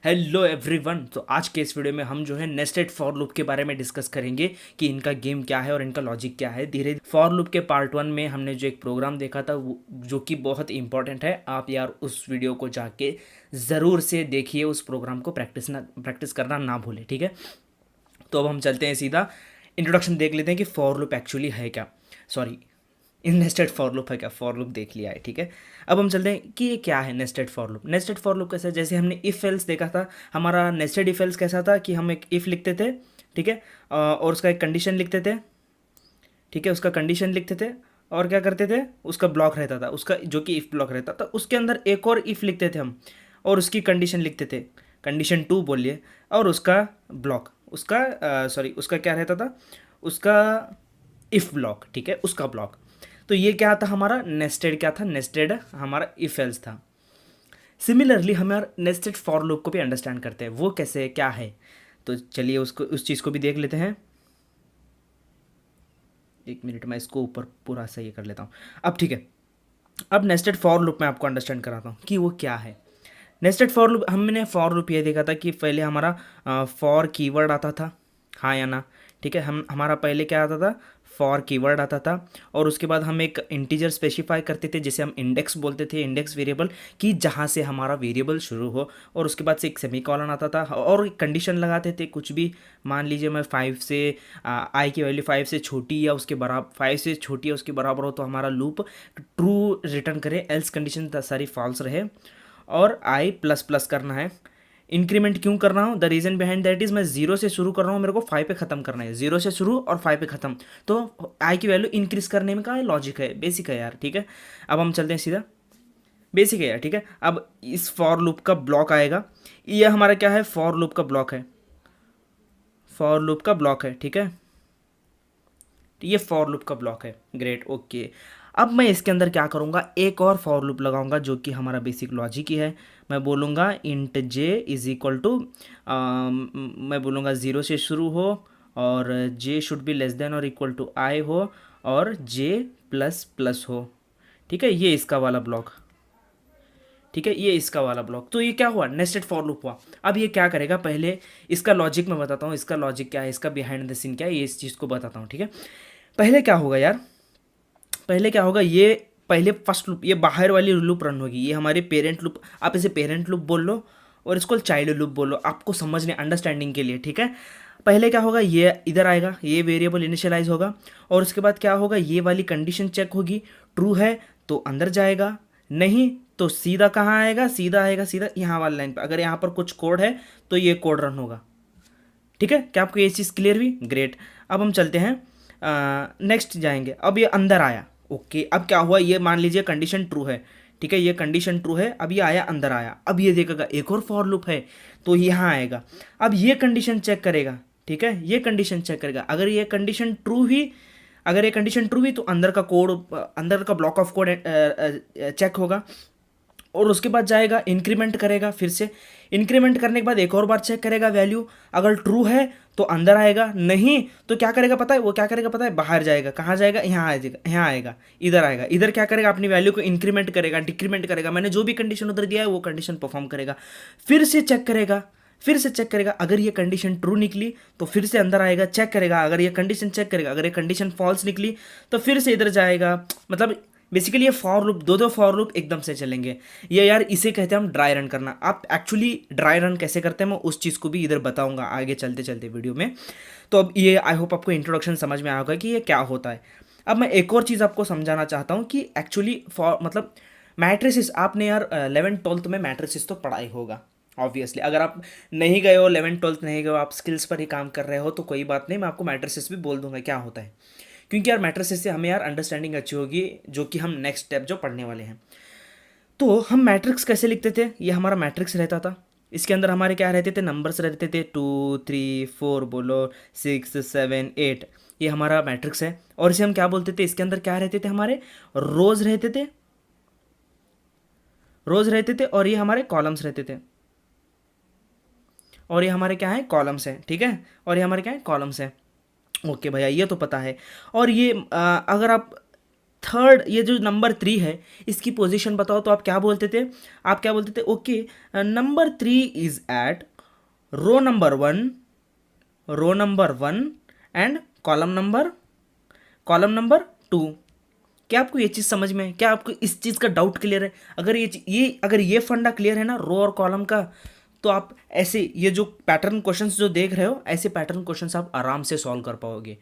Hello everyone. तो आज के इस वीडियो में हम जो है नेस्टेड फॉर लूप के बारे में डिस्कस करेंगे कि इनका गेम क्या है और इनका लॉजिक क्या है। धीरे फॉर लूप के पार्ट 1 में हमने जो एक प्रोग्राम देखा था जो कि बहुत इंपॉर्टेंट है। आप यार उस वीडियो को जाके ज़रूर से देखिए, उस प्रोग्राम को प्रैक्टिस करना ना भूलें, ठीक है। तो अब हम चलते हैं सीधा इंट्रोडक्शन देख लेते हैं कि फॉर लूप एक्चुअली है क्या। Sorry, in nested for loop है क्या। फॉर लूप देख लिया है, ठीक है। अब हम चलते हैं कि ये क्या है nested for loop. Nested for loop कैसा है, जैसे हमने इफ एल्स देखा था। हमारा नेस्टेड इफ एल्स कैसा था कि हम एक इफ लिखते थे, ठीक है, और उसका एक कंडीशन लिखते थे, ठीक है, उसका कंडीशन लिखते थे और क्या करते थे, उसका ब्लॉक रहता था, उसका जो कि इफ ब्लॉक रहता था, उसके अंदर एक और इफ लिखते थे हम और उसकी कंडीशन लिखते थे, कंडीशन 2 बोलिए, और उसका ब्लॉक, उसका सॉरी उसका क्या रहता था, उसका इफ ब्लॉक, ठीक है, उसका ब्लॉक। तो ये क्या था हमारा नेस्टेड, क्या था नेस्टेड हमारा इफ एल्स था। सिमिलरली हमारा नेस्टेड फॉर लूप को भी अंडरस्टैंड करते हैं, वो कैसे क्या है। तो चलिए उसको उस चीज़ को भी देख लेते हैं। एक मिनट मैं इसको ऊपर पूरा सही कर लेता हूँ। अब ठीक है, अब नेस्टेड फॉर लूप मैं आपको अंडरस्टैंड कराता हूँ कि वो क्या है। नेस्टेड फॉर लूप, हमने फॉर लूप ये देखा था कि पहले हमारा फॉर कीवर्ड आता था, हाँ या ना, ठीक है। हम हमारा पहले क्या आता था, फॉर कीवर्ड आता था, और उसके बाद हम एक इंटीजर स्पेसिफाई करते थे जिसे हम इंडेक्स बोलते थे, इंडेक्स वेरिएबल, कि जहाँ से हमारा वेरिएबल शुरू हो, और उसके बाद से एक सेमीकोलन आता था और एक कंडीशन लगाते थे कुछ भी। मान लीजिए मैं 5 से आई की वैल्यू 5 से छोटी या उसके बराबर, 5 से छोटी या उसके बराबर हो तो हमारा लूप ट्रू रिटर्न करे, एल्स कंडीशन सारी फॉल्स रहे, और आई प्लस प्लस करना है। इंक्रीमेंट क्यों कर रहा हूँ, the reason behind that is मैं जीरो से शुरू कर रहा हूँ, मेरे को 5 पे ख़त्म करना है, जीरो से शुरू और 5 पे ख़त्म। तो आई की वैल्यू इंक्रीज करने में का लॉजिक है, बेसिक है यार, ठीक है। अब हम चलते हैं सीधा, बेसिक है यार, ठीक है। अब इस फॉर लूप का ब्लॉक आएगा, ये हमारा क्या है, फॉर लूप का ब्लॉक है, फॉर लूप का ब्लॉक है, ठीक है। तो ये फॉर लूप का ब्लॉक है, ग्रेट, ओके। अब मैं इसके अंदर क्या करूँगा, एक और फॉर लूप लगाऊंगा जो कि हमारा बेसिक लॉजिक ही है। मैं बोलूँगा int j is equal to, मैं बोलूँगा ज़ीरो से शुरू हो और j should be less than और इक्वल टू आई हो और जे प्लस प्लस हो, ठीक है। ये इसका वाला ब्लॉक, ठीक है, ये इसका वाला ब्लॉक। तो ये क्या हुआ, नेस्टेड फॉर लूप हुआ। अब ये क्या करेगा, पहले इसका लॉजिक मैं बताता हूँ, इसका लॉजिक क्या है, इसका बिहाइंड द सीन क्या है, ये इस चीज़ को बताता हूँ, ठीक है। पहले क्या होगा यार, पहले क्या होगा, ये पहले फर्स्ट लूप, ये बाहर वाली लूप रन होगी, ये हमारी पेरेंट लूप, आप इसे पेरेंट लूप बोल लो और इसको चाइल्ड लूप बोल लो, आपको समझने अंडरस्टैंडिंग के लिए, ठीक है। पहले क्या होगा, ये इधर आएगा, ये वेरिएबल इनिशियलाइज होगा, और उसके बाद क्या होगा, ये वाली कंडीशन चेक होगी, ट्रू है तो अंदर जाएगा, नहीं तो सीधा कहाँ आएगा, सीधा आएगा सीधा यहाँ वाली लाइन पर। अगर यहाँ पर कुछ कोड है तो ये कोड रन होगा, ठीक है। क्या आपको ये चीज़ क्लियर हुई, ग्रेट। अब हम चलते हैं नेक्स्ट जाएंगे। अब ये अंदर आया, ओके। अब क्या हुआ, ये मान लीजिए कंडीशन ट्रू है, ठीक है, ये कंडीशन ट्रू है, अब ये आया अंदर आया, अब ये देखेगा एक और फॉर लूप है तो यहाँ आएगा, अब ये कंडीशन चेक करेगा, ठीक है, ये कंडीशन चेक करेगा। अगर ये कंडीशन ट्रू हुई, अगर ये कंडीशन ट्रू हुई तो अंदर का कोड, अंदर का ब्लॉक ऑफ कोड चेक होगा, और उसके बाद जाएगा इंक्रीमेंट करेगा, फिर से इंक्रीमेंट करने के बाद एक और बार चेक करेगा वैल्यू, अगर ट्रू है तो अंदर आएगा, नहीं तो क्या करेगा पता है, वो क्या करेगा पता है, बाहर जाएगा, कहाँ जाएगा, यहाँ आएगा, यहाँ आएगा, इधर आएगा, इधर क्या करेगा, अपनी वैल्यू को इंक्रीमेंट करेगा, डिक्रीमेंट करेगा, मैंने जो भी कंडीशन उधर दिया है वो कंडीशन परफॉर्म करेगा, फिर से चेक करेगा, फिर से चेक करेगा, अगर ये कंडीशन ट्रू निकली तो फिर से अंदर आएगा, चेक करेगा, अगर ये कंडीशन चेक करेगा, अगर ये कंडीशन फॉल्स निकली तो फिर से इधर जाएगा। मतलब बेसिकली ये फॉर लूप, दो दो फॉर लूप एकदम से चलेंगे। ये यार इसे कहते हैं हम ड्राई रन करना। आप एक्चुअली ड्राई रन कैसे करते हैं मैं उस चीज़ को भी इधर बताऊंगा आगे चलते चलते वीडियो में। तो अब ये आई होप आपको इंट्रोडक्शन समझ में आया होगा कि ये क्या होता है। अब मैं एक और चीज़ आपको समझाना चाहता हूँ कि एक्चुअली फॉर मतलब मैट्रिसेस, आपने यार 11th-12th में मैट्रिसेस तो पढ़ाई होगा ऑब्वियसली। अगर आप नहीं गए हो 11th-12th नहीं गए हो, आप स्किल्स पर ही काम कर रहे हो तो कोई बात नहीं, मैं आपको मैट्रिसेस भी बोल दूंगा क्या होता है, क्योंकि यार मैट्रिसेस से हमें यार अंडरस्टैंडिंग अच्छी होगी जो कि हम नेक्स्ट स्टेप जो पढ़ने वाले हैं। तो हम मैट्रिक्स कैसे लिखते थे, ये हमारा मैट्रिक्स रहता था, इसके अंदर हमारे क्या रहते थे, नंबर्स रहते थे, 2 3 4 बोलो, 6 7 8, ये हमारा मैट्रिक्स है। और इसे हम क्या बोलते थे, इसके अंदर क्या रहते थे, हमारे रोज रहते थे, रोज रहते थे, और ये हमारे कॉलम्स रहते थे, और ये हमारे क्या है, कॉलम्स हैं, ठीक है, और ये हमारे क्या है, कॉलम्स हैं। ओके भैया, ये तो पता है। और ये अगर आप थर्ड ये जो नंबर 3 है इसकी पोजीशन बताओ, तो आप क्या बोलते थे? आप क्या बोलते थे? Okay, number 3 is at row number 1, row number 1 and column number 2। क्या आपको ये चीज़ समझ में है? क्या आपको इस चीज़ का डाउट क्लियर है? अगर अगर ये फंडा क्लियर है ना रो और कॉलम का, तो आप ऐसे ये जो पैटर्न क्वेश्चंस जो देख रहे हो, ऐसे पैटर्न क्वेश्चंस आप आराम से सॉल्व कर पाओगे।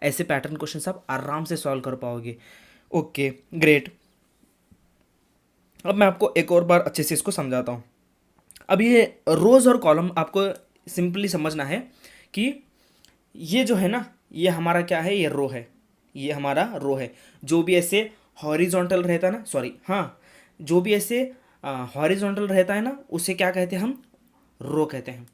ऐसे पैटर्न क्वेश्चंस आप आराम से सॉल्व कर पाओगे। Okay, great. अब मैं आपको एक और बार अच्छे से इसको समझाता हूँ। अब ये रोज और कॉलम आपको सिंपली समझना है कि ये जो है ना, ये हमारा क्या है? ये रो है, ये हमारा रो है। जो भी ऐसे हॉरिजॉन्टल रहता है ना, सॉरी, हाँ, जो भी ऐसे हॉरिजॉन्टल रहता है ना, उसे क्या कहते हैं? हम रो कहते हैं।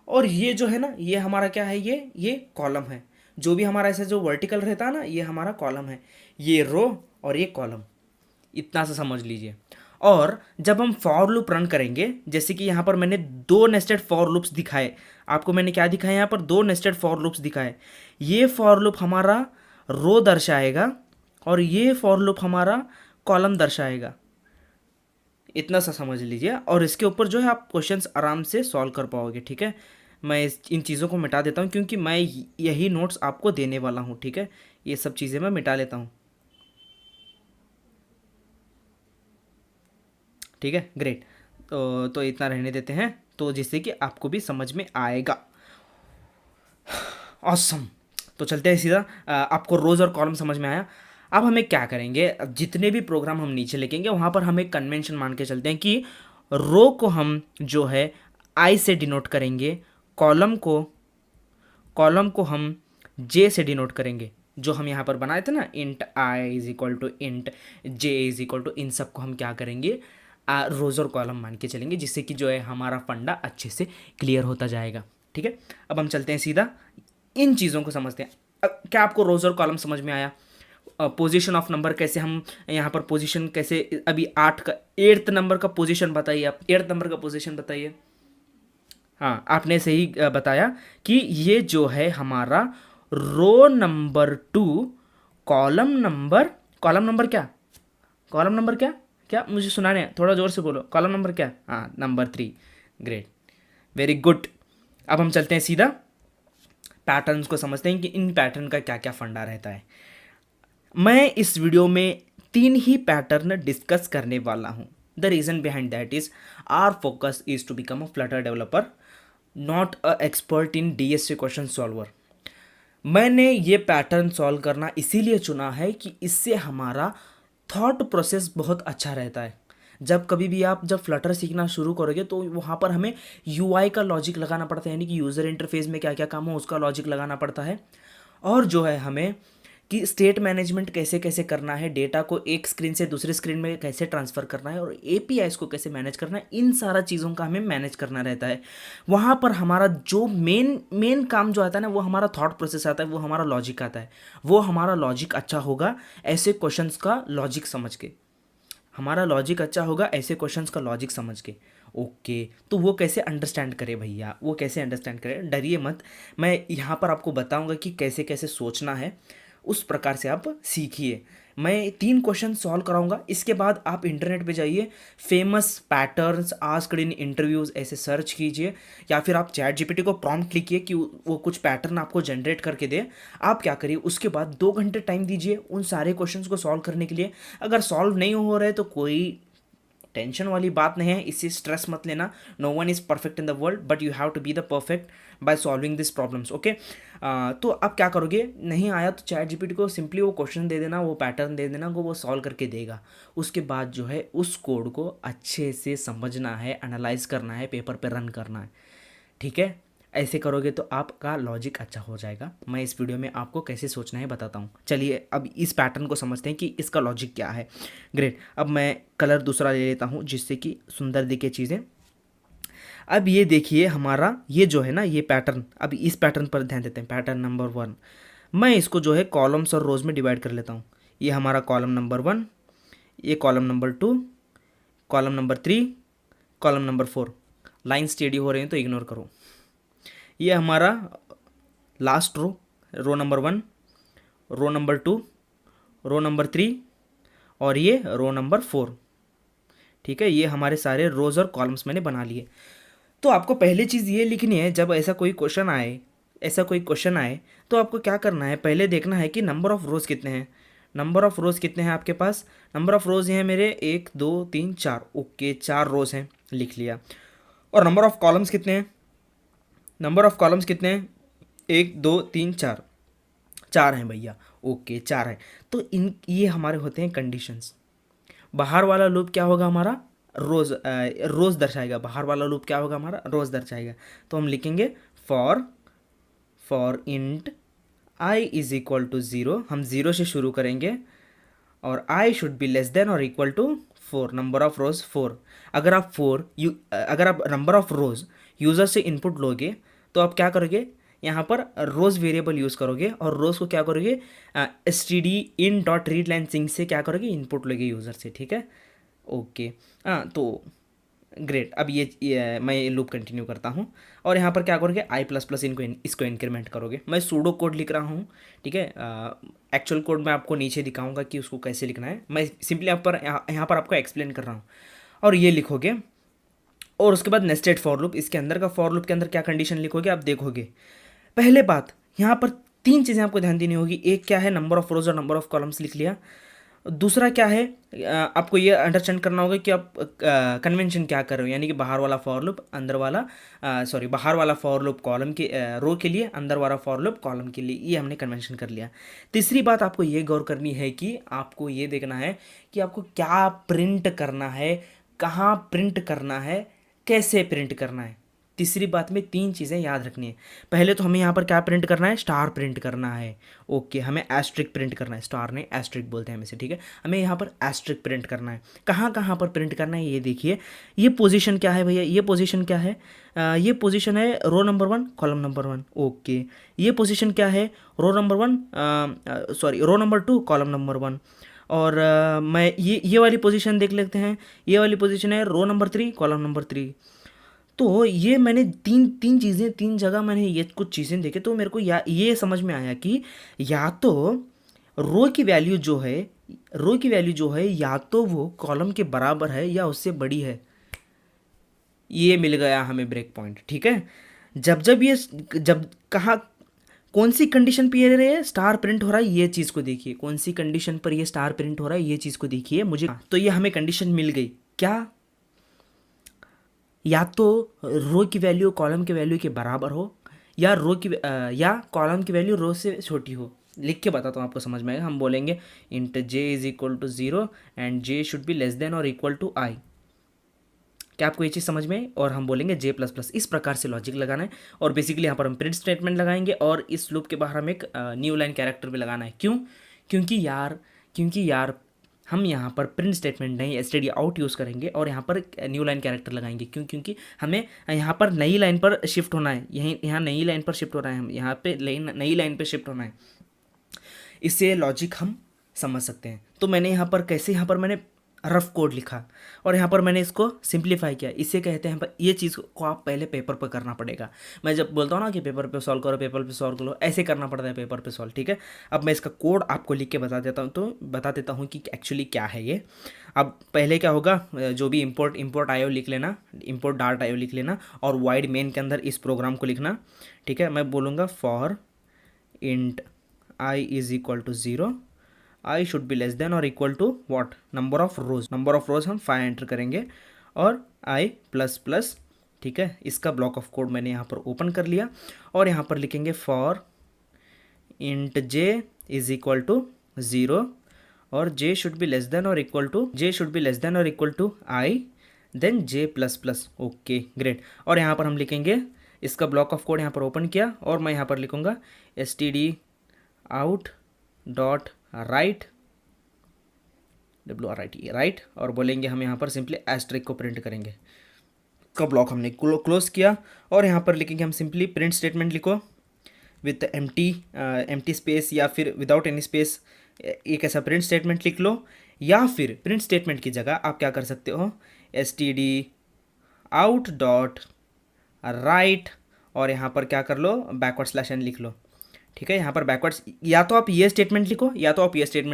और ये जो है ना, ये हमारा क्या है? ये कॉलम है। जो भी हमारा ऐसे जो वर्टिकल रहता है ना, ये हमारा कॉलम है। ये रो और ये कॉलम, इतना सा समझ लीजिए। और जब हम फॉर लूप रन करेंगे, जैसे कि यहाँ पर मैंने दो नेस्टेड फॉर लूप्स दिखाए आपको, मैंने क्या दिखाया यहाँ पर? दो नेस्टेड फॉर लूप्स दिखाए। ये फॉर लूप हमारा रो दर्शाएगा और ये फॉर लूप हमारा कॉलम दर्शाएगा। इतना सा समझ लीजिए, और इसके ऊपर जो है आप क्वेश्चंस आराम से सॉल्व कर पाओगे। ठीक है, मैं इन चीज़ों को मिटा देता हूँ क्योंकि मैं यही नोट्स आपको देने वाला हूँ। ठीक है, ये सब चीज़ें मैं मिटा लेता हूँ। ठीक है, ग्रेट। तो इतना रहने देते हैं, तो जिससे कि आपको भी समझ में आएगा। ऑसम। तो चलते हैं सीधा। आपको रोज़ और कॉलम समझ में आया। अब हमें क्या करेंगे? अब जितने भी प्रोग्राम हम नीचे लिखेंगे वहाँ पर हम एक कन्वेंशन मान के चलते हैं कि रो को हम जो है आई से डिनोट करेंगे, कॉलम को कॉलम को हम जे से डिनोट करेंगे। जो हम यहाँ पर बनाए थे ना, int i is equal to int j is equal to, इन सब को हम क्या करेंगे? रोज और कॉलम मान के चलेंगे, जिससे कि जो है हमारा फंडा अच्छे से क्लियर होता जाएगा। ठीक है, अब हम चलते हैं सीधा इन चीज़ों को समझते हैं। अब क्या आपको रोज और कॉलम समझ में आया? पोजीशन ऑफ नंबर कैसे हम यहाँ पर पोजीशन कैसे, अभी 8 का 8th नंबर का पोजीशन बताइए, आप 8th नंबर का पोजीशन बताइए। हाँ, आपने सही बताया कि ये जो है हमारा रो नंबर 2, कॉलम नंबर क्या? कॉलम नंबर क्या? क्या मुझे सुना नहीं, थोड़ा जोर से बोलो। कॉलम नंबर क्या? हाँ, नंबर 3। Great, very good. अब हम चलते हैं सीधा पैटर्न्स को समझते हैं कि इन पैटर्न का क्या क्या फंडा रहता है। मैं इस वीडियो में 3 ही पैटर्न डिस्कस करने वाला हूँ। The reason behind that is our focus is to become a Flutter developer, not a expert in DSC question solver. मैंने ये पैटर्न सॉल्व करना इसीलिए चुना है कि इससे हमारा थॉट प्रोसेस बहुत अच्छा रहता है। जब कभी भी आप जब फ्लटर सीखना शुरू करोगे तो वहाँ पर हमें यूआई का लॉजिक लगाना पड़ता है, यानी कि यूज़र इंटरफेस में क्या क्या काम हो उसका लॉजिक लगाना पड़ता है। और जो है हमें कि स्टेट मैनेजमेंट कैसे कैसे करना है, डेटा को एक स्क्रीन से दूसरे स्क्रीन में कैसे ट्रांसफ़र करना है और एपीआईज को कैसे मैनेज करना है, इन सारा चीज़ों का हमें मैनेज करना रहता है। वहाँ पर हमारा जो मेन मेन काम जो आता है ना, वो हमारा थॉट प्रोसेस आता है, वो हमारा लॉजिक आता है। वो हमारा लॉजिक अच्छा होगा ऐसे क्वेश्चंस का लॉजिक समझ के, हमारा लॉजिक अच्छा होगा ऐसे क्वेश्चंस का लॉजिक समझ के। ओके, तो वो कैसे अंडरस्टैंड करे भैया, वो कैसे अंडरस्टैंड करे? डरिए मत, मैं यहाँ पर आपको बताऊँगा कि कैसे कैसे सोचना है, उस प्रकार से आप सीखिए। मैं 3 क्वेश्चन सॉल्व कराऊंगा, इसके बाद आप इंटरनेट पे जाइए, famous patterns asked in interviews ऐसे सर्च कीजिए, या फिर आप चैट जीपीटी को प्रॉम्प्ट लिखिए कि वो कुछ पैटर्न आपको जनरेट करके दे। आप क्या करिए, उसके बाद 2 घंटे टाइम दीजिए उन सारे क्वेश्चंस को सॉल्व करने के लिए। अगर सॉल्व नहीं हो रहे तो कोई टेंशन वाली बात नहीं है, इससे स्ट्रेस मत लेना। No one is perfect in the world, but you have to be the perfect by solving this problems. Okay, तो अब क्या करोगे? नहीं आया तो चैट जीपीटी को सिंपली वो क्वेश्चन दे देना, वो पैटर्न दे देना, वो सॉल्व करके देगा। उसके बाद जो है उस कोड को अच्छे से समझना है, एनालाइज करना है, पेपर पे रन करना है। ठीक है, ऐसे करोगे तो आपका लॉजिक अच्छा हो जाएगा। मैं इस वीडियो में आपको कैसे सोचना है बताता हूँ। चलिए अब इस पैटर्न को समझते हैं कि इसका लॉजिक क्या है। ग्रेट, अब मैं कलर दूसरा ले लेता हूँ जिससे कि सुंदर दिखे चीज़ें। अब ये देखिए हमारा ये जो है ना, ये पैटर्न, अब इस पैटर्न पर ध्यान देते हैं। पैटर्न नंबर 1, मैं इसको जो है कॉलम्स और रोज में डिवाइड कर लेता हूँ। ये हमारा कॉलम नंबर 1, ये column number 2, column number 3, column number 4। Line steady हो रही है तो इग्नोर करो। ये हमारा last row, row number 1, row number 2, row number 3, और ये रो नंबर 4। ठीक है, ये हमारे सारे रोज़ और कॉलम्स मैंने बना लिए। तो आपको पहली चीज़ ये लिखनी है, जब ऐसा कोई क्वेश्चन आए तो आपको क्या करना है, पहले देखना है कि नंबर ऑफ़ रोज़ कितने हैं। नंबर ऑफ़ रोज़ कितने हैं आपके पास? नंबर ऑफ़ रोज़ हैं मेरे 1 2 3 4। ओके, 4 रोज़ हैं, लिख लिया। और नंबर ऑफ़ कॉलम्स कितने हैं? नंबर ऑफ़ कॉलम्स कितने हैं? 1 2 3 4। 4 हैं भैया। ओके, 4 हैं। तो ये हमारे होते हैं कंडीशंस। बाहर वाला लूप क्या होगा हमारा? रोज़ दर्शाएगा। बाहर वाला लूप क्या होगा हमारा? रोज़ दर्शाएगा। तो हम लिखेंगे for int i is equal to 0। हम 0 से शुरू करेंगे और i should be less than और equal to 4। Number of rows 4। अगर आप नंबर ऑफ रोज यूज़र से इनपुट लोगे तो आप क्या करोगे, यहाँ पर रोज़ वेरिएबल यूज़ करोगे और रोज़ को क्या करोगे, std in.readLine से क्या करोगे, इनपुट लोगे यूज़र से। ठीक है, ओके। हाँ, तो ग्रेट। अब ये मैं ये लूप कंटिन्यू करता हूँ और यहाँ पर क्या करोगे, आई प्लस प्लस इसको इंक्रीमेंट करोगे। मैं सूडो कोड लिख रहा हूँ। ठीक है, एक्चुअल कोड मैं आपको नीचे दिखाऊंगा कि उसको कैसे लिखना है। मैं सिंपली यहाँ पर आपको एक्सप्लेन कर रहा हूँ। और ये लिखोगे और उसके बाद नेस्टेड फॉर लूप। इसके अंदर का फॉर लूप के अंदर क्या कंडीशन लिखोगे आप देखोगे। पहले बात, यहाँ पर 3 चीज़ें आपको ध्यान देनी होगी। एक क्या है, नंबर ऑफ रोज और नंबर ऑफ कॉलम्स लिख लिया। दूसरा क्या है, आपको ये अंडरस्टैंड करना होगा कि आप कन्वेंशन क्या कर रहे हो, यानी कि बाहर वाला फॉर लूप बाहर वाला फॉर लूप कॉलम के रो के लिए, अंदर वाला फॉर लूप कॉलम के लिए। ये हमने कन्वेंशन कर लिया। तीसरी बात आपको ये गौर करनी है कि आपको ये देखना है कि आपको क्या प्रिंट करना है, कहाँ प्रिंट करना है, कैसे प्रिंट करना है। तीसरी बात में 3 चीज़ें याद रखनी है। पहले तो हमें यहाँ पर क्या प्रिंट करना है, स्टार प्रिंट करना है। ओके, हमें एस्ट्रिक प्रिंट करना है, स्टार नहीं एस्ट्रिक बोलते हैं हमें से। ठीक है, हमें यहाँ पर एस्ट्रिक प्रिंट करना है। कहाँ कहाँ पर प्रिंट करना है ये देखिए। ये पोजीशन क्या है भैया, ये पोजीशन क्या है, ये पोजीशन है row number 1 column number 1। Okay, ये पोजीशन क्या है, रो नंबर 2 कॉलम नंबर 1। और मैं ये वाली पोजीशन देख लेते हैं। ये वाली पोजीशन है रो नंबर 3 कॉलम नंबर 3। तो ये मैंने तीन चीज़ें, 3 जगह मैंने ये कुछ चीज़ें देखे तो मेरे को ये समझ में आया कि या तो रो की वैल्यू जो है या तो वो कॉलम के बराबर है या उससे बड़ी है। ये मिल गया हमें ब्रेक पॉइंट। ठीक है, जब कहाँ कौन सी कंडीशन पे ये स्टार प्रिंट हो रहा है, ये चीज़ को देखिए। कौन सी कंडीशन पर ये स्टार प्रिंट हो रहा है, ये चीज़ को देखिए मुझे। तो ये हमें कंडीशन मिल गई क्या, या तो रो की वैल्यू कॉलम के वैल्यू के बराबर हो या या कॉलम की वैल्यू रो से छोटी हो। लिख के बताता हूँ, आपको समझ में आएगा। हम बोलेंगे int j is equal to 0 and j should be less than और इक्वल टू आई। क्या आपको ये चीज़ समझ में? और हम बोलेंगे जे प्लस प्लस। इस प्रकार से लॉजिक लगाना है और बेसिकली यहाँ पर हम प्रिंट स्टेटमेंट लगाएंगे और इस लूप के बाहर हम एक न्यू लाइन कैरेक्टर भी लगाना है। क्यों? क्योंकि यार हम यहाँ पर प्रिंट स्टेटमेंट नहीं std आउट यूज़ करेंगे और यहाँ पर न्यू लाइन कैरेक्टर लगाएंगे। क्योंकि हमें यहाँ पर नई लाइन पर शिफ्ट होना है। यहाँ नई लाइन पर शिफ्ट हो रहा है, हम यहाँ पे नई लाइन पर शिफ्ट होना है। इससे लॉजिक हम समझ सकते हैं। तो मैंने यहाँ पर मैंने रफ कोड लिखा और यहाँ पर मैंने इसको सिंप्लीफाई किया। इसे कहते हैं, ये चीज़ को आप पहले पेपर पर करना पड़ेगा। मैं जब बोलता हूँ ना कि पेपर पे सॉल्व करो, ऐसे करना पड़ता है पेपर पे सॉल्व। ठीक है, अब मैं इसका कोड आपको लिख के बता देता हूँ कि एक्चुअली क्या है ये। अब पहले क्या होगा, जो भी इम्पोर्ट आयो लिख लेना, इम्पोर्ट डार्ट आयो लिख लेना और वाइड मेन के अंदर इस प्रोग्राम को लिखना। ठीक है, मैं बोलूँगा for int i is equal to 0, i should be less than और equal to what, number of rows हम 5 एंटर करेंगे और आई प्लस प्लस। ठीक है, इसका ब्लॉक ऑफ कोड मैंने यहाँ पर ओपन कर लिया और यहाँ पर लिखेंगे for int j is equal to 0 और j should be less than और equal to i then j plus plus. Okay great. और यहाँ पर हम लिखेंगे, इसका ब्लॉक ऑफ कोड यहाँ पर ओपन किया और मैं यहाँ पर लिखूँगा std out dot right right और बोलेंगे हम यहाँ पर सिंपली एस्ट्रिक को प्रिंट करेंगे। का ब्लॉक हमने क्लोज किया और यहाँ पर लिखेंगे हम सिंपली प्रिंट स्टेटमेंट लिखो विथ एम्प्टी स्पेस या फिर विदाउट एनी स्पेस। एक ऐसा प्रिंट स्टेटमेंट लिख लो या फिर प्रिंट स्टेटमेंट की जगह आप क्या कर सकते हो, std आउट डॉट राइट और यहाँ पर क्या कर लो, बैकवर्ड स्लैश n लिख लो। ठीक है, यहाँ पर बैकवर्ड्स या तो आप ये स्टेटमेंट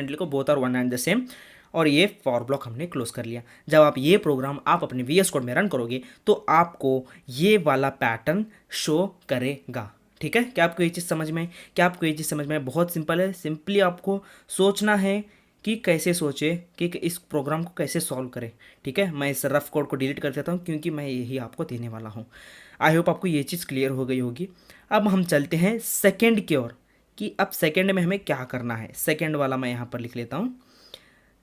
लिखो both are one and the same. और ये फॉर ब्लॉक हमने क्लोज कर लिया। जब आप ये प्रोग्राम आप अपने वी एस कोड में रन करोगे तो आपको ये वाला पैटर्न शो करेगा। ठीक है, क्या आपको ये चीज़ समझ में है? क्या आपको ये चीज़ समझ में है? बहुत सिंपल है, सिंपली आपको सोचना है कि कैसे सोचे कि इस प्रोग्राम को कैसे सॉल्व करें। ठीक है, मैं इस रफ कोड को डिलीट कर देता हूँ क्योंकि मैं यही आपको देने वाला हूँ। आई होप आपको ये चीज़ क्लियर हो गई होगी। अब हम चलते हैं सेकेंड की ओर कि अब सेकेंड में हमें क्या करना है। सेकेंड वाला मैं यहाँ पर लिख लेता हूँ।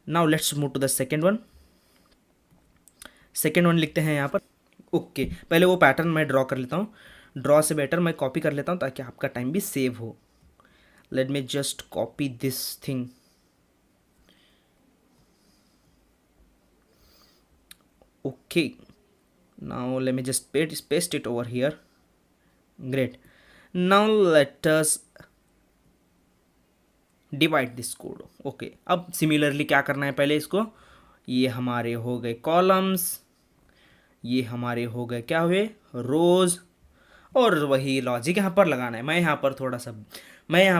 Now let's move to the second one. Second one लिखते हैं यहाँ पर। ओके, पहले वो पैटर्न मैं ड्रॉ कर लेता हूँ। ड्रॉ से बेटर मैं कॉपी कर लेता हूँ ताकि आपका टाइम भी सेव हो। Let me just copy this thing. Okay, now let me just paste it over here. Great. Now let us divide this code. Okay, अब सिमिलरली क्या करना है, पहले इसको, ये हमारे हो गए कॉलम्स, ये हमारे हो गए क्या हुए, रोज, और वही लॉजिक यहाँ पर लगाना है। मैं यहाँ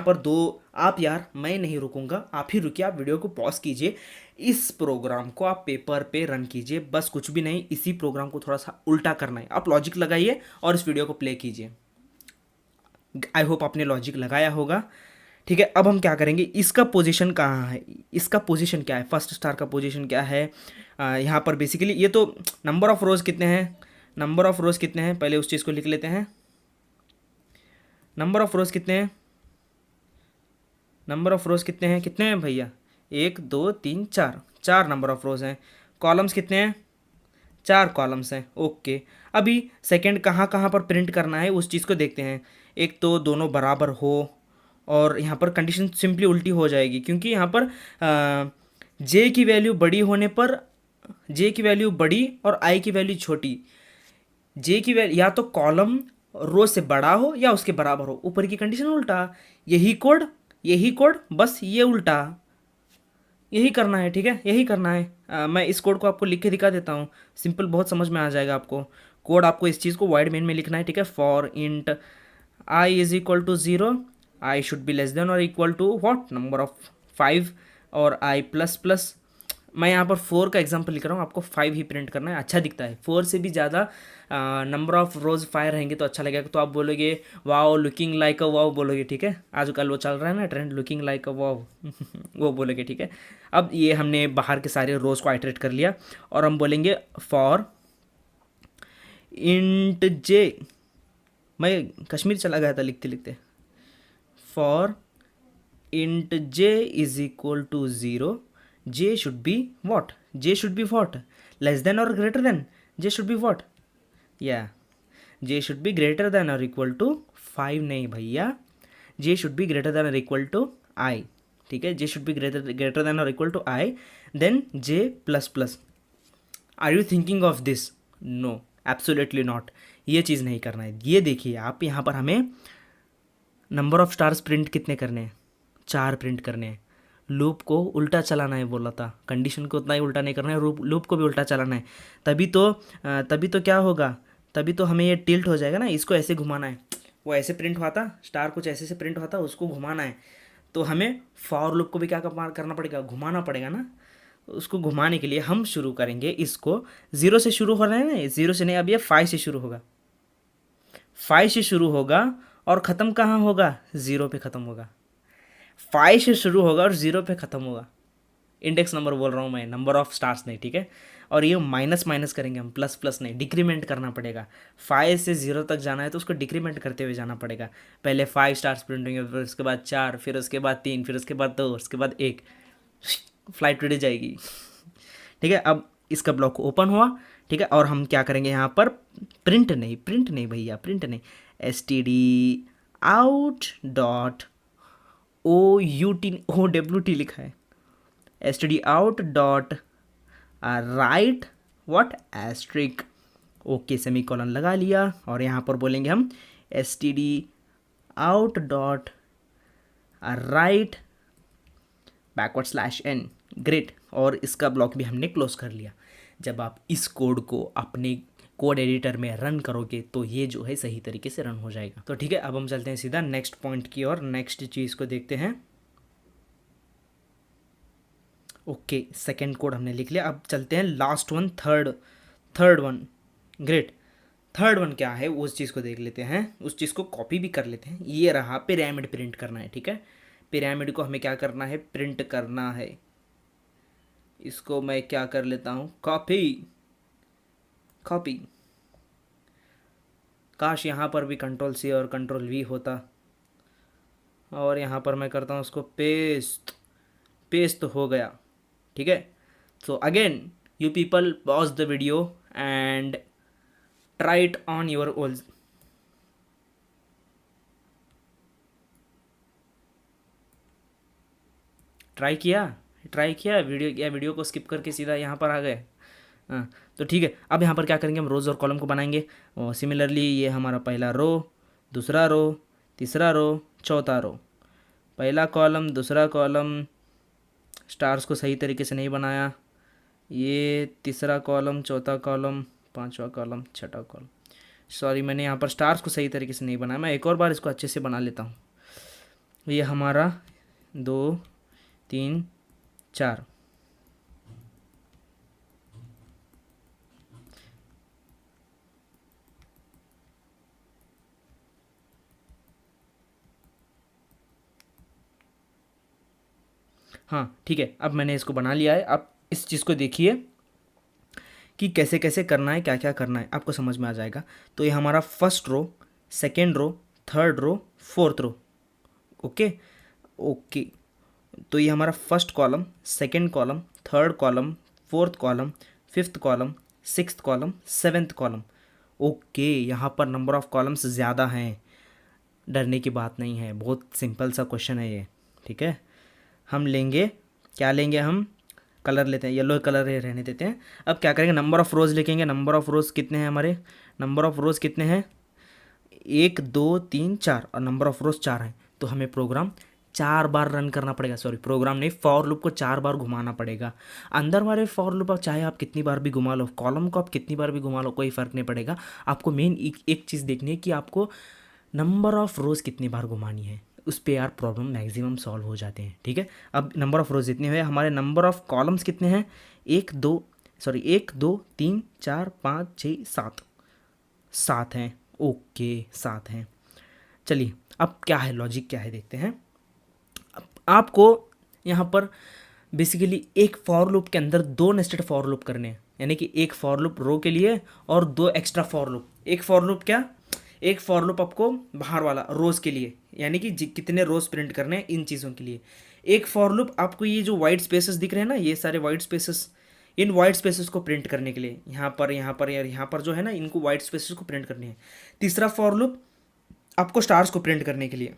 पर दो, आप यार मैं नहीं रुकूंगा, आप ही रुकिए, आप वीडियो को पॉज कीजिए, इस प्रोग्राम को आप पेपर पे रन कीजिए, बस कुछ भी नहीं, इसी प्रोग्राम को थोड़ा सा उल्टा करना है। आप लॉजिक लगाइए और इस वीडियो को प्ले कीजिए। आई होप आपने लॉजिक लगाया होगा। ठीक है, अब हम क्या करेंगे, इसका पोजीशन कहाँ है, इसका पोजीशन क्या है, फर्स्ट स्टार का पोजीशन क्या है। यहाँ पर बेसिकली ये तो नंबर ऑफ रोज कितने हैं, नंबर ऑफ रोज कितने हैं, पहले उस चीज़ को लिख लेते हैं। नंबर ऑफ रोज कितने हैं, नंबर ऑफ रोज कितने हैं भैया, 1 2 3 4, 4 नंबर ऑफ रोज हैं। कॉलम्स कितने हैं, 4 कॉलम्स हैं। ओके, अभी सेकंड कहाँ कहाँ पर प्रिंट करना है उस चीज़ को देखते हैं। एक तो दोनों बराबर हो, और यहाँ पर कंडीशन सिंपली उल्टी हो जाएगी क्योंकि यहाँ पर जे की वैल्यू बड़ी होने पर, जे की वैल्यू बड़ी और आई की वैल्यू छोटी, जे की वैल्यू या तो कॉलम रो से बड़ा हो या उसके बराबर हो, ऊपर की कंडीशन उल्टा। यही कोड बस ये उल्टा, यही करना है। ठीक है, यही करना है। मैं इस कोड को आपको लिख के दिखा देता हूँ, सिंपल, बहुत समझ में आ जाएगा आपको। कोड आपको इस चीज़ को वाइड मेन में लिखना है। ठीक है, for int i is equal to 0, i should be less than और equal to what, number of 5, और आई प्लस प्लस, मैं यहाँ पर 4 का एग्जांपल लिख रहा हूँ, आपको 5 ही प्रिंट करना है, अच्छा दिखता है। 4 से भी ज़्यादा नंबर ऑफ रोज 5 रहेंगे तो अच्छा लगेगा, तो आप बोलोगे wow looking like a wow बोलोगे। ठीक है, आजकल वो चल रहा है ना trend, looking like a wow वो बोलोगे। ठीक है, अब ये हमने बाहर के सारे रोज को आइटरेट कर लिया और हम बोलेंगे फॉर इंट जे, मैं कश्मीर चला गया था लिखते लिखते, for int j is equal to 0, j should be what, j should be what, less than or greater than, j should be what, yeah, j should be greater than or equal to 5 नहीं भैया, j should be greater than or equal to I। ठीक है, j should be greater than or equal to I, then j plus plus। Are you thinking of this, no absolutely not, ये चीज़ नहीं करना है। ये देखिए आप, यहाँ पर हमें नंबर ऑफ स्टार्स प्रिंट कितने करने हैं, 4 प्रिंट करने हैं। लूप को उल्टा चलाना है बोला था, कंडीशन को उतना ही उल्टा नहीं करना है, लूप को भी उल्टा चलाना है, तभी तो क्या होगा, तभी तो हमें ये टिल्ट हो जाएगा ना। इसको ऐसे घुमाना है, वो ऐसे प्रिंट हुआ था, स्टार कुछ ऐसे से प्रिंट हुआ था, उसको घुमाना है, तो हमें फॉर लूप को भी क्या करना पड़ेगा, घुमाना पड़ेगा ना। उसको घुमाने के लिए हम शुरू करेंगे, इसको 0 से शुरू हो रहा है ना, 0 से नहीं, अब ये 5 से शुरू होगा, 5 से शुरू होगा और ख़त्म कहाँ होगा, 0 पे ख़त्म होगा। 5 से शुरू होगा और 0 पे ख़त्म होगा। इंडेक्स नंबर बोल रहा हूँ मैं, नंबर ऑफ स्टार्स नहीं। ठीक है, और ये माइनस माइनस करेंगे हम, प्लस प्लस नहीं, डिक्रीमेंट करना पड़ेगा। 5 से 0 तक जाना है तो उसको डिक्रीमेंट करते हुए जाना पड़ेगा। पहले 5 स्टार्स प्रिंट होंगे, फिर उसके बाद 4, फिर उसके बाद 3, फिर उसके बाद 2, उसके बाद 1, फ्लाइट उड़ जाएगी। ठीक है, अब इसका ब्लॉक ओपन हुआ। ठीक है, और हम क्या करेंगे यहाँ पर, प्रिंट नहीं भैया, प्रिंट नहीं, std out डॉट OWT लिखा है, std out dot write what asterisk. Okay, semicolon लगा लिया और यहाँ पर बोलेंगे हम std out dot write /n। Great, और इसका ब्लॉक भी हमने क्लोज कर लिया। जब आप इस कोड को अपने कोड एडिटर में रन करोगे तो ये जो है सही तरीके से रन हो जाएगा। तो ठीक है, अब हम चलते हैं सीधा नेक्स्ट पॉइंट की और नेक्स्ट चीज़ को देखते हैं। ओके, सेकेंड कोड हमने लिख लिया। अब चलते हैं last one, third one. Great. Third one क्या है उस चीज़ को देख लेते हैं, उस चीज़ को कॉपी भी कर लेते हैं। ये रहा, पिरामिड प्रिंट करना है, ठीक है। पिरामिड को हमें क्या करना है, प्रिंट करना है। इसको मैं क्या कर लेता हूँ, कॉपी। कॉपी। काश यहाँ पर भी कंट्रोल सी और कंट्रोल वी होता, और यहाँ पर मैं करता हूँ उसको पेस्ट। पेस्ट तो हो गया, ठीक है। So again you people pause the video and try it on your own. Try किया वीडियो, या वीडियो को स्किप करके सीधा यहाँ पर आ गए। हाँ, तो ठीक है। अब यहाँ पर क्या करेंगे, हम रोज़ और कॉलम को बनाएंगे। और सिमिलरली ये हमारा पहला रो, दूसरा रो, तीसरा रो, चौथा रो। पहला कॉलम, दूसरा कॉलम, स्टार्स को सही तरीके से नहीं बनाया। ये तीसरा कॉलम, चौथा कॉलम, पांचवा कॉलम, छठा कॉलम। सॉरी, मैंने यहाँ पर स्टार्स को सही तरीके से नहीं बनाया। मैं एक और बार इसको अच्छे से बना लेता हूँ। ये हमारा 2 3 4। हाँ ठीक है, अब मैंने इसको बना लिया है। अब इस चीज़ को देखिए कि कैसे कैसे करना है, क्या क्या करना है, आपको समझ में आ जाएगा। तो ये हमारा first row, second row, third row, fourth row. Okay okay. तो ये हमारा first column, second column, third column, fourth column, fifth column, sixth column, seventh column. Okay, यहाँ पर नंबर ऑफ़ कॉलम्स ज़्यादा हैं, डरने की बात नहीं है, बहुत सिंपल सा क्वेश्चन है ये, ठीक है। हम लेंगे, क्या लेंगे, हम कलर लेते हैं, येलो कलर रहने देते हैं। अब क्या करेंगे, नंबर ऑफ़ रोज़ लिखेंगे। नंबर ऑफ़ रोज़ कितने हैं हमारे, नंबर ऑफ़ रोज़ कितने हैं, 1 2 3 4, और नंबर ऑफ़ रोज़ 4 हैं। तो हमें प्रोग्राम 4 बार रन करना पड़ेगा, सॉरी प्रोग्राम नहीं, फॉर लूप को 4 बार घुमाना पड़ेगा। अंदर वाले फॉर लूप, चाहे आप कितनी बार भी घुमा लो, कॉलम को आप कितनी बार भी घुमा लो, कोई फ़र्क नहीं पड़ेगा। आपको मेन एक चीज़ देखनी है कि आपको नंबर ऑफ़ रोज़ कितनी बार घुमानी है, उस पर यार प्रॉब्लम मैक्सिमम सॉल्व हो जाते हैं, ठीक है। अब नंबर ऑफ़ रोज़ जितने हुए, हमारे नंबर ऑफ़ कॉलम्स कितने हैं, 1 2 3 4 5 6 7, 7 हैं। ओके, 7 हैं। चलिए, अब क्या है, लॉजिक क्या है देखते हैं। अब आपको यहाँ पर बेसिकली एक फॉर लूप के अंदर 2 नेस्टेड फॉर लूप करने हैं, यानी कि एक फॉर लूप रो के लिए और 2 एक्स्ट्रा फॉर लूप। एक फॉर लूप क्या, एक फॉर लूप आपको बाहर वाला रोज़ के लिए, यानी कि कितने रोज़ प्रिंट करने हैं इन चीज़ों के लिए। एक फॉर लूप आपको ये जो वाइट स्पेसेस दिख रहे हैं ना, ये सारे white spaces, in white spaces को प्रिंट करने के लिए, यहाँ पर यार यहाँ पर जो है ना, इनको वाइट स्पेसेस को प्रिंट करने हैं। तीसरा फॉर लूप आपको स्टार्स को प्रिंट करने के लिए,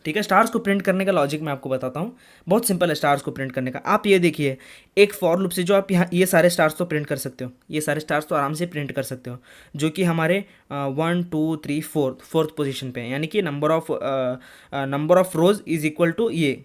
ठीक है। स्टार्स को प्रिंट करने का लॉजिक मैं आपको बताता हूँ, बहुत सिंपल है स्टार्स को प्रिंट करने का। आप ये देखिए, एक फॉर लूप से जो आप यहाँ ये सारे स्टार्स तो प्रिंट कर सकते हो, ये सारे स्टार्स तो आराम से प्रिंट कर सकते हो, जो कि हमारे 1 2 3 फोर्थ पोजीशन पे है, यानी कि number of rows is equal to ये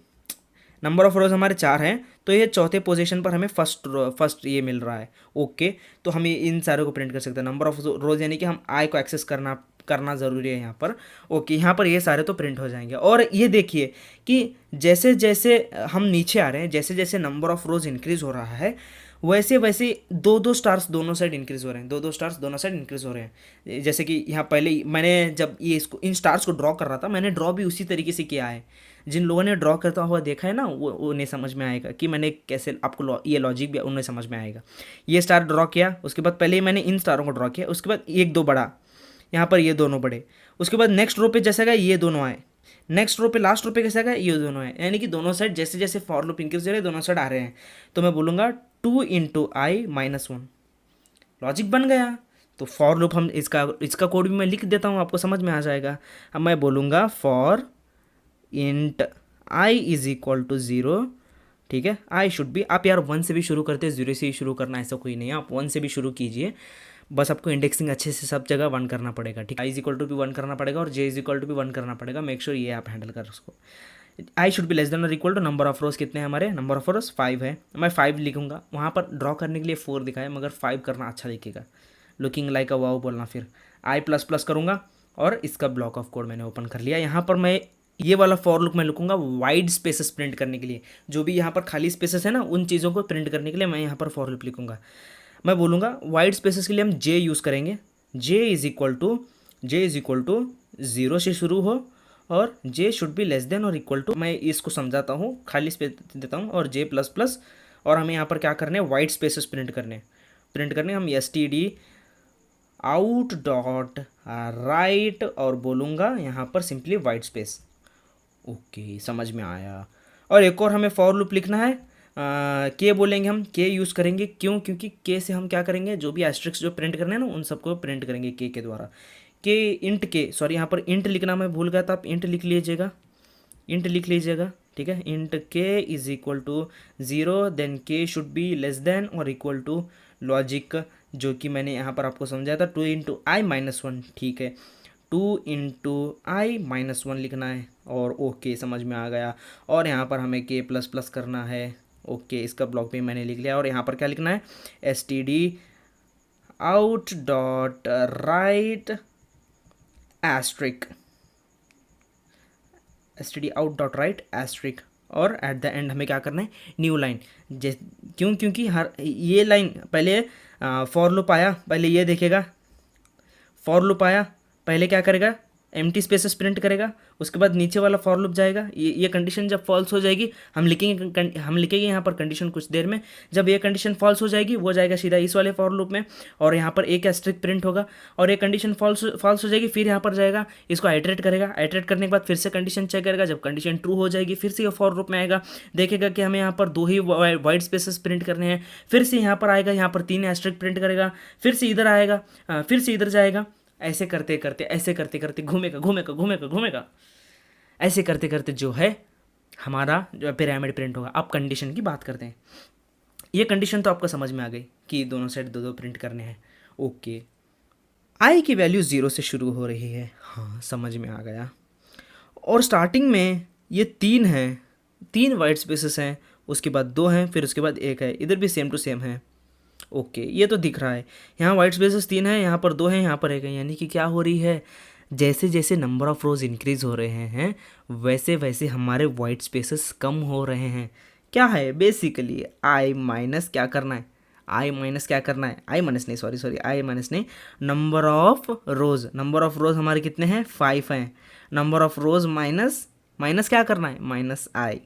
नंबर ऑफ रोज हमारे 4 हैं, तो ये चौथे पोजीशन पर हमें फर्स्ट ये मिल रहा है। ओके, तो हम ये इन सारे को प्रिंट कर सकते हैं। नंबर ऑफ रोज यानी कि हम आई को एक्सेस करना ज़रूरी है यहाँ पर। ओके, यहाँ पर ये सारे तो प्रिंट हो जाएंगे। और ये देखिए कि जैसे जैसे हम नीचे आ रहे हैं, जैसे जैसे नंबर ऑफ़ रोज़ इंक्रीज़ हो रहा है, वैसे वैसे 2 स्टार्स दोनों साइड इंक्रीज़ हो रहे हैं, 2 स्टार्स दोनों साइड इंक्रीज़ हो रहे हैं। जैसे कि यहाँ पहले मैंने जब ये इसको इन स्टार्स को ड्रॉ कर रहा था, मैंने ड्रॉ भी उसी तरीके से किया है। जिन लोगों ने ड्रॉ करता हुआ देखा है ना, वो उन्हें समझ में आएगा कि मैंने कैसे, आपको ये लॉजिक भी उन्हें समझ में आएगा। ये स्टार ड्रॉ किया, उसके बाद पहले ही मैंने इन स्टारों को ड्रॉ किया, उसके बाद 1 2 बड़ा, यहाँ पर ये दोनों बड़े, उसके बाद नेक्स्ट रो पे जैसे गए ये दोनों आए, नेक्स्ट रो पे लास्ट रो पे कैसे गए ये दोनों आए, यानी कि दोनों साइड जैसे जैसे फॉर लूप इंक्रीज हो रहे हैं, दोनों साइड आ रहे हैं। तो मैं बोलूँगा 2 × i - 1, लॉजिक बन गया। तो फॉर लूप हम इसका कोड भी मैं लिख देता हूँ, आपको समझ में आ जाएगा। अब मैं बोलूँगा फॉर इंट i = 0, ठीक है। i शुड बी, आप यार 1 से भी शुरू करते हैं, 0 से ही शुरू करना ऐसा कोई नहीं है, आप 1 से भी शुरू कीजिए, बस आपको इंडेक्सिंग अच्छे से सब जगह 1 करना पड़ेगा, ठीक है। i = भी 1 करना पड़ेगा और j = भी 1 करना पड़ेगा, मेक श्योर ये आप हैंडल कर उसको। i should be <= number of रोज कितने हैं हमारे, नंबर ऑफ रोज 5 है, मैं 5 लिखूंगा। वहाँ पर ड्रॉ करने के लिए 4 दिखाया, मगर 5 करना अच्छा दिखेगा, लुकिंग लाइक अ वाओ बोलना। फिर i++ करूँगा और इसका ब्लॉक ऑफ कोड मैंने ओपन कर लिया। यहाँ पर मैं ये वाला फॉर लूप मैं लिखूंगा वाइड स्पेसेस प्रिंट करने के लिए, जो भी यहाँ पर खाली स्पेसेस है ना उन चीज़ों को प्रिंट करने के लिए मैं यहाँ पर फॉर लूप लिखूंगा। मैं बोलूँगा वाइड स्पेसेस के लिए हम जे यूज़ करेंगे, जे इज़ इक्वल टू 0 से शुरू हो और j should be less than और इक्वल टू, मैं इसको समझाता हूँ, खाली स्पेस देता हूँ, और जे प्लस प्लस, और हमें यहाँ पर क्या करने हैं, वाइड स्पेसेस प्रिंट करने हम S T D out dot right, और बोलूँगा यहाँ पर सिंपली वाइड स्पेस। ओके, समझ में आया। और एक और हमें फॉर लूप लिखना है, के बोलेंगे हम, के यूज़ करेंगे, क्यों, क्योंकि के से हम क्या करेंगे, जो भी एस्ट्रिक्स जो प्रिंट करने हैं ना उन सबको प्रिंट करेंगे के द्वारा। के इंट के, सॉरी यहाँ पर इंट लिखना मैं भूल गया था, आप इंट लिख लीजिएगा, ठीक है। इंट के इज इक्वल टू 0, देन के शुड बी लेस देन और इक्वल टू लॉजिक, जो कि मैंने यहाँ पर आपको समझाया था 2 इंटू आई माइनस 1, ठीक है, 2 इंटू आई माइनस 1 लिखना है, और ओके समझ में आ गया। और यहाँ पर हमें के प्लस प्लस करना है, ओके इसका ब्लॉक भी मैंने लिख लिया। और यहाँ पर क्या लिखना है, S T D out dot write asterisk, asterisk, और एट द एंड हमें क्या करना है, न्यू लाइन। क्यों, क्योंकि हर ये लाइन पहले फॉर लूप आया, पहले ये देखेगा, फॉर लूप आया, पहले क्या करेगा, एम्प्टी स्पेसेस प्रिंट करेगा, उसके बाद नीचे वाला फॉर लूप जाएगा। ये कंडीशन जब फॉल्स हो जाएगी, हम लिखेंगे यहाँ पर कंडीशन कुछ देर में, जब ये कंडीशन फॉल्स हो जाएगी वो जाएगा सीधा इस वाले फॉर लूप में, और यहाँ पर एक एस्ट्रिक प्रिंट होगा, और ये कंडीशन फॉल्स हो जाएगी, फिर यहाँ पर जाएगा, इसको आइटरेट करेगा, आइटरेट करने के बाद फिर से कंडीशन चेक करेगा, जब कंडीशन ट्रू हो जाएगी फिर से ये फॉर लूप में आएगा, देखेगा कि हमें यहाँ पर 2 ही वाइड स्पेसेस प्रिंट करने हैं, फिर से यहाँ पर आएगा, यहाँ पर 3 एस्ट्रिक प्रिंट करेगा, फिर से इधर आएगा, फिर से इधर जाएगा, ऐसे करते करते घूमेगा, ऐसे करते करते जो है हमारा जो पिरामिड प्रिंट होगा। अब कंडीशन की बात करते हैं। ये कंडीशन तो आपको समझ में आ गई कि दोनों साइड 2-2 प्रिंट करने हैं। ओके, आई की वैल्यू 0 से शुरू हो रही है, हाँ समझ में आ गया। और स्टार्टिंग में ये 3 हैं, 3 वाइट स्पेसेस हैं, उसके बाद 2 हैं, फिर उसके बाद 1 है, इधर भी सेम टू सेम है। ओके, ये तो दिख रहा है, यहाँ वाइट स्पेसेस 3 हैं, यहाँ पर 2 हैं, यहाँ पर 1 है, यानी कि क्या हो रही है, जैसे जैसे नंबर ऑफ रोज इंक्रीज हो रहे हैं वैसे वैसे हमारे वाइट स्पेसेस कम हो रहे हैं। क्या है बेसिकली, आई माइनस क्या करना है, आई माइनस नहीं, नंबर ऑफ रोज हमारे कितने हैं, 5 हैं, नंबर ऑफ रोज माइनस क्या करना है, माइनस आई,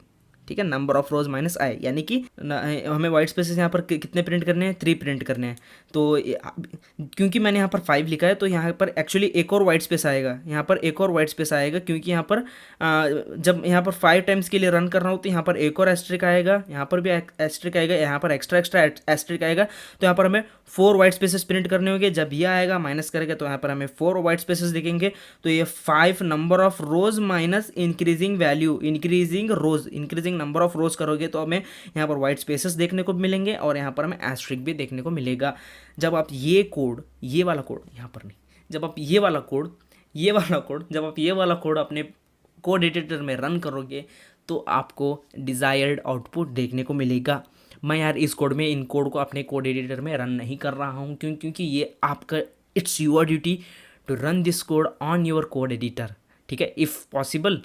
ठीक है, नंबर ऑफ रोज माइनस आई, यानी कि हमें वाइट स्पेसेस यहाँ पर कितने प्रिंट करने हैं, 3 प्रिंट करने हैं। तो क्योंकि मैंने यहाँ पर 5 लिखा है तो यहाँ पर एक्चुअली एक और वाइट स्पेस आएगा, क्योंकि यहाँ पर जब यहाँ पर 5 टाइम्स के लिए रन कर रहा हूँ तो यहाँ पर एक और एस्ट्रिक आएगा, यहाँ पर भी एस्ट्रिक आएगा, यहाँ पर एक्स्ट्रा एस्ट्रिक आएगा, तो यहाँ पर हमें 4 वाइट स्पेसेस प्रिंट करने होंगे। जब ये आएगा माइनस करेगा तो यहाँ पर हमें 4 वाइट स्पेसेस दिखेंगे, तो ये 5 number of rose minus increasing value, increasing number of रोज करोगे तो हमें यहाँ पर वाइट स्पेसेस देखने को मिलेंगे और यहाँ पर हमें एस्ट्रिक भी देखने को मिलेगा। जब आप ये वाला कोड अपने कोड एडिटर में रन करोगे तो आपको डिज़ायर्ड आउटपुट देखने को मिलेगा। मैं यार इन कोड को अपने कोड एडिटर में रन नहीं कर रहा हूँ, क्योंकि ये आपका it's your duty to run this code on your code editor, ठीक है। इफ़ पॉसिबल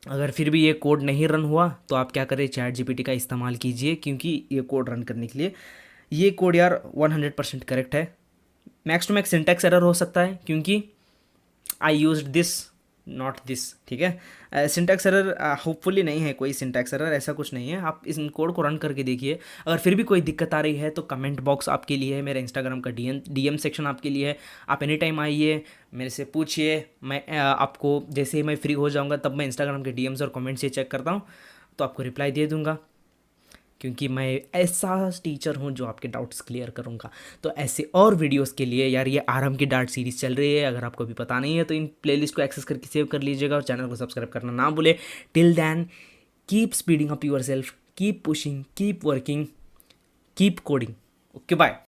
अगर फिर भी ये कोड नहीं रन हुआ तो आप क्या करें, चैट जीपीटी का इस्तेमाल कीजिए, क्योंकि ये कोड रन करने के लिए ये कोड यार 100% करेक्ट है। Max to max syntax error हो सकता है क्योंकि I used this not this, ठीक है। सिंटैक्स एरर होपफुली नहीं है, कोई सिंटैक्स एरर ऐसा कुछ नहीं है। आप इस कोड को रन करके देखिए, अगर फिर भी कोई दिक्कत आ रही है तो कमेंट बॉक्स आपके लिए है, मेरा इंस्टाग्राम का डीएम सेक्शन आपके लिए है, आप एनी टाइम आइए मेरे से पूछिए। मैं आपको जैसे ही मैं फ्री हो जाऊँगा तब मैं इंस्टाग्राम के डीएम्स और कमेंट्स ये चेक करता हूँ तो आपको रिप्लाई दे दूँगा, क्योंकि मैं ऐसा टीचर हूँ जो आपके डाउट्स क्लियर करूँगा। तो ऐसे और वीडियोस के लिए यार, ये आरएम की डार्ट सीरीज़ चल रही है, अगर आपको भी पता नहीं है तो इन प्लेलिस्ट को एक्सेस करके सेव कर लीजिएगा और चैनल को सब्सक्राइब करना ना भूले। Till then keep speeding up your self, keep pushing, keep working, keep coding. Okay bye.